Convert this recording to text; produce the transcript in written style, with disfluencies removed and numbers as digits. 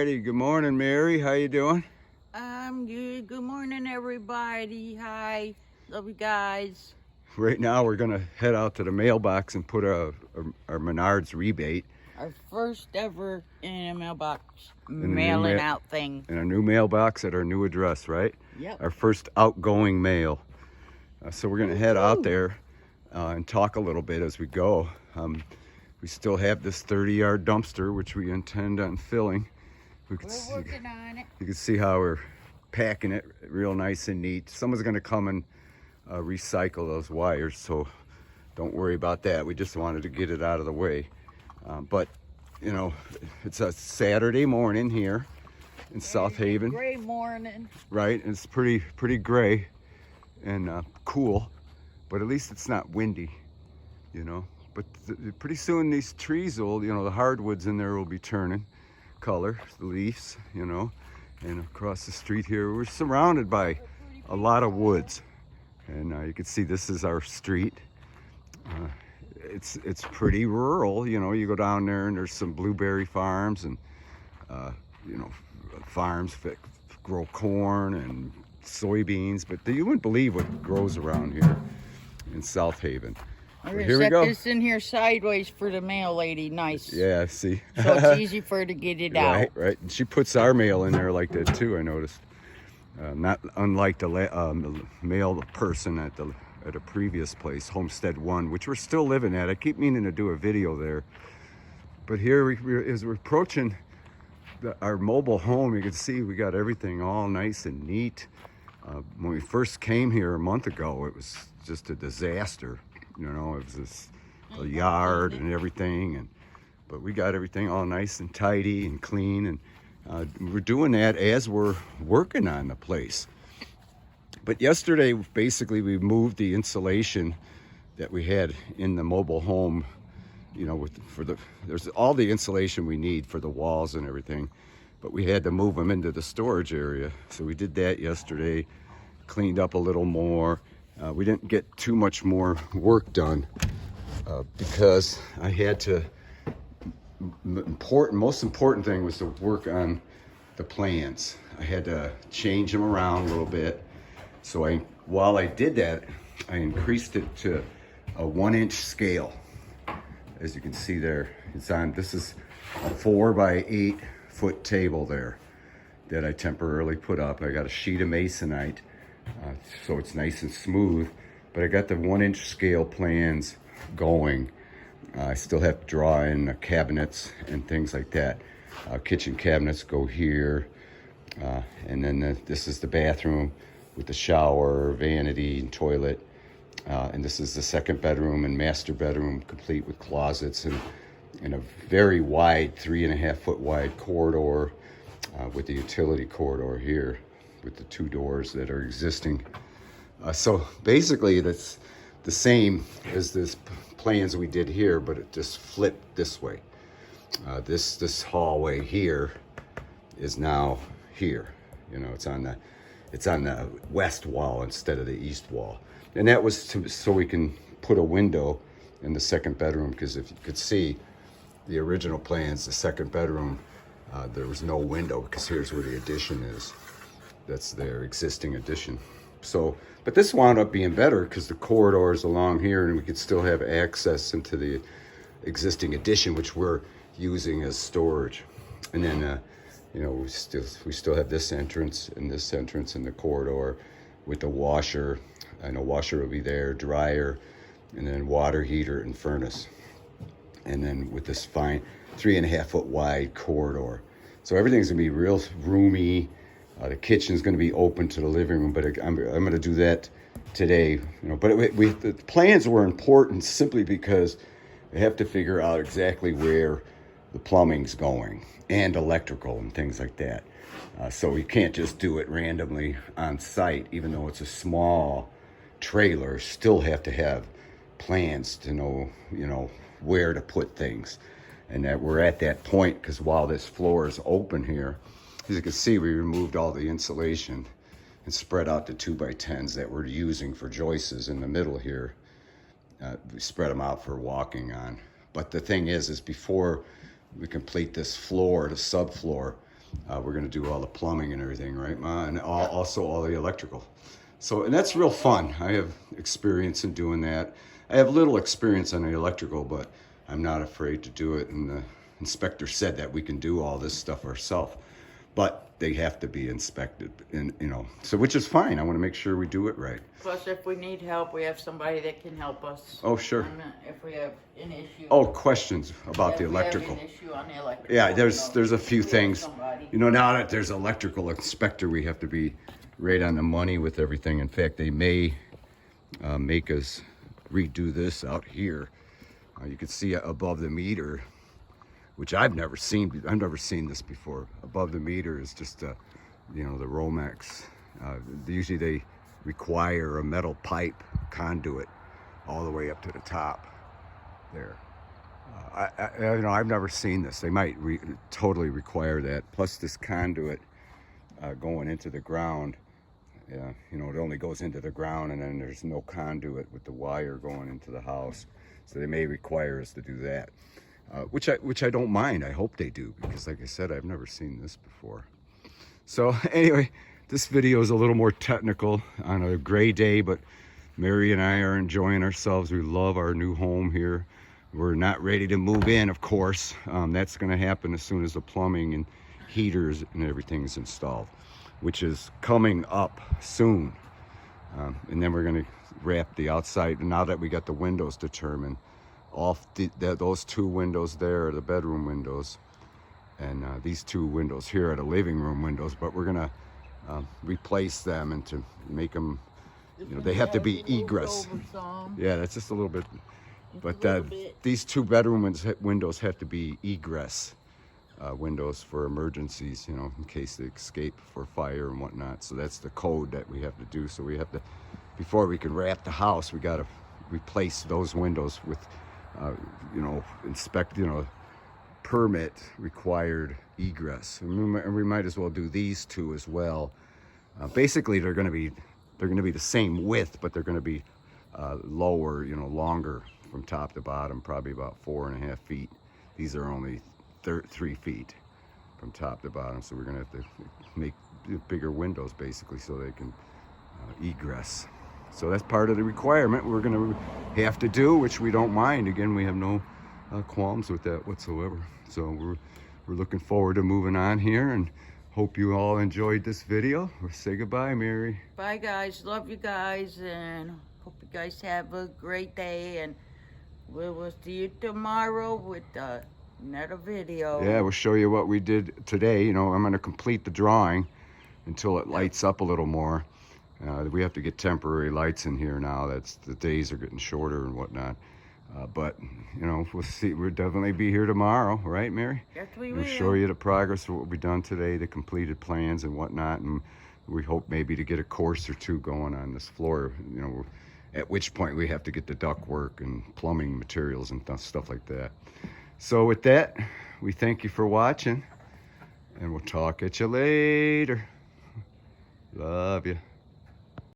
righty. Good morning, Mary. How you doing? I'm good. Good morning, everybody. Hi. Love you guys. Right now, we're gonna head out to the mailbox and put our Menards rebate Our first ever in a mailbox in a mailing out thing. in a new mailbox at our new address, right? Yep. Our first outgoing mail. So we're gonna head out Woo-hoo. there and talk a little bit as we go. We still have this 30-yard dumpster, which we intend on filling. We're working on it. You can see how we're packing it real nice and neat. Someone's gonna come and recycle those wires, so don't worry about that. We just wanted to get it out of the way. But you know, it's a Saturday morning here in South Haven. Gray morning. Right, it's pretty gray and cool, but at least it's not windy, you know. But pretty soon these trees will, you know, the hardwoods in there will be turning color, the leaves, you know. And across the street here, we're surrounded by a lot of woods. And you can see this is our street. It's pretty rural, you know. You go down there and there's some blueberry farms and you know, farms that grow corn and soybeans, but you wouldn't believe what grows around here in South Haven. We're Here we gonna go. set this in here sideways for the mail lady. Nice. Yeah, see. So it's easy for her to get it out. Right. And she puts our mail in there like that too, I noticed. Not unlike the mail person at a previous place, Homestead 1, which we're still living at. I keep meaning to do a video there. But here, as we're approaching our mobile home, you can see we got everything all nice and neat. When we first came here a month ago, it was just a disaster. You know, it was a yard and everything, but we got everything all nice and tidy and clean, and we're doing that as we're working on the place. But yesterday, basically, we moved the insulation that we had in the mobile home. You know, there's all the insulation we need for the walls and everything, but we had to move them into the storage area. So we did that yesterday, cleaned up a little more. We didn't get too much more work done because I had to. Most important thing was to work on the plans. I had to change them around a little bit. So while I did that, I increased it to a 1-inch scale. As you can see there, this is a 4 by 8 foot table there that I temporarily put up. I got a sheet of masonite, so it's nice and smooth, but I got the 1-inch scale plans going. I still have to draw in cabinets and things like that. Kitchen cabinets go here, and then this is the bathroom with the shower, vanity, and toilet. And this is the second bedroom and master bedroom, complete with closets and a very wide, 3.5 foot wide corridor with the utility corridor here with the 2 doors that are existing. So basically that's the same as this plans we did here, but it just flipped this way. This hallway here is now here. You know, it's on the west wall instead of the east wall. And that was so we can put a window in the second bedroom, because if you could see the original plans, the second bedroom, there was no window, because here's where the addition is. That's their existing addition. So, but this wound up being better because the corridor is along here and we could still have access into the existing addition, which we're using as storage. And then, you know, we still have this entrance and the corridor with the washer. And a washer will be there, dryer, and then water heater and furnace. And then with this fine 3.5 foot wide corridor. So everything's gonna be real roomy. The kitchen's gonna be open to the living room, but I'm gonna do that today. You know, but the plans were important simply because we have to figure out exactly where the plumbing's going and electrical and things like that. So we can't just do it randomly on site, even though it's a small trailer. Still have to have plans to know, you know, where to put things. And that we're at that point because while this floor is open here, as you can see, we removed all the insulation and spread out the 2x10s that we're using for joists in the middle here. We spread them out for walking on. But the thing is before we complete this floor, the subfloor, We're gonna do all the plumbing and everything, right, Ma? And also all the electrical. So, and that's real fun. I have experience in doing that. I have little experience on the electrical, but I'm not afraid to do it. And the inspector said that we can do all this stuff ourselves, but they have to be inspected, and so which is fine. I want to make sure we do it right. Plus, if we need help, we have somebody that can help us. Oh, sure. If we have an issue. Oh, questions about the electrical. If we have an issue on the electrical. Yeah, there's a few things. Somebody. Now that there's electrical inspector, we have to be right on the money with everything. In fact, they may make us redo this out here. You can see above the meter, which I've never seen. I've never seen this before. Above the meter is just, the Romex. Usually they require a metal pipe conduit all the way up to the top there. I've never seen this. They might totally require that. Plus this conduit going into the ground. It only goes into the ground, and then there's no conduit with the wire going into the house. So they may require us to do that. Which I don't mind. I hope they do, because like I said, I've never seen this before. So anyway, this video is a little more technical on a gray day, but Mary and I are enjoying ourselves. We love our new home here. We're not ready to move in, of course. That's going to happen as soon as the plumbing and heaters and everything is installed, which is coming up soon. And then we're going to wrap the outside. Now that we got the windows determined, off those two windows there are the bedroom windows, and these two windows here are the living room windows, but we're gonna replace them and to make them, they have to be egress. Yeah, that's just a little bit, but these two bedroom windows have to be egress windows for emergencies, in case they escape for fire and whatnot. So that's the code that we have to do. So we have to, before we can wrap the house, we got to replace those windows with permit required egress, and we might as well do these two as well. Basically, they're going to be the same width, but they're going to be lower, longer from top to bottom, probably about 4.5 feet. These are only 3 feet from top to bottom, so we're going to have to make bigger windows basically so they can egress. So that's part of the requirement we're going to have to do, which we don't mind. Again, we have no qualms with that whatsoever. So we're looking forward to moving on here, and hope you all enjoyed this video. We'll say goodbye, Mary. Bye, guys. Love you guys, and hope you guys have a great day. And we will see you tomorrow with another video. Yeah, we'll show you what we did today. I'm going to complete the drawing until it lights up a little more. We have to get temporary lights in here now. The days are getting shorter and whatnot. But we'll see. We'll definitely be here tomorrow, right, Mary? Yes, we will. We'll show you the progress of what we've done today, the completed plans and whatnot, and we hope maybe to get a course or two going on this floor. At which point we have to get the duct work and plumbing materials and stuff like that. So with that, we thank you for watching, and we'll talk at you later. Love you.